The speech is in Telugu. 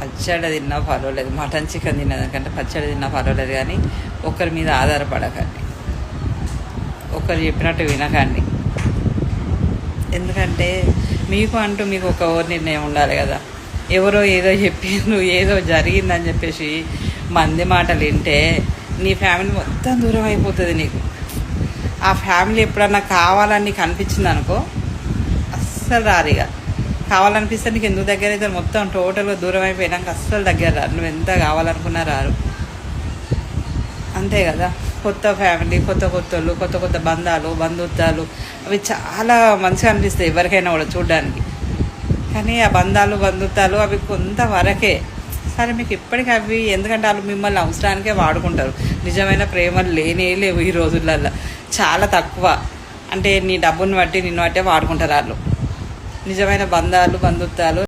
పచ్చడి తిన్నా పర్వాలేదు, మటన్ చికెన్ తిన్నదానికంటే పచ్చడి తిన్నా పర్వాలేదు, కానీ ఒకరి మీద ఆధారపడకండి, ఒకరు చెప్పినట్టు వినకండి. ఎందుకంటే మీకు అంటూ మీకు ఒక ఓవర్ నిర్ణయం ఉండాలి కదా. ఎవరో ఏదో చెప్పిండ్రు, ఏదో జరిగిందని చెప్పేసి మంది మాటలు వింటే నీ ఫ్యామిలీ మొత్తం దూరం అయిపోతుంది నీకు. ఆ ఫ్యామిలీ ఎప్పుడన్నా కావాలని నీకు అనిపించింది అనుకో, అస్సలు రారు. ఇక కావాలనిపిస్తే నీకు ఎందుకు దగ్గర అయితే మొత్తం టోటల్గా దూరం అయిపోయినాక అస్సలు దగ్గర రారు. నువ్వు ఎంత కావాలనుకున్నా రారు, అంతే కదా. కొత్త ఫ్యామిలీ, కొత్త వాళ్ళు, కొత్త బంధాలు, బంధుత్వాలు, అవి చాలా మంచిగా అనిపిస్తాయి ఎవరికైనా కూడా చూడడానికి. కానీ ఆ బంధాలు, బంధుత్వాలు అవి కొంతవరకే. సరే మీకు ఇప్పటికీ అవి, ఎందుకంటే వాళ్ళు మిమ్మల్ని అవసరానికే వాడుకుంటారు. నిజమైన ప్రేమలు లేవు ఈ రోజులలో, చాలా తక్కువ. అంటే నీ డబ్బుని బట్టి నిన్ను బట్టే వాడుకుంటారు వాళ్ళు. నిజమైన బంధాలు, బంధుత్వాలు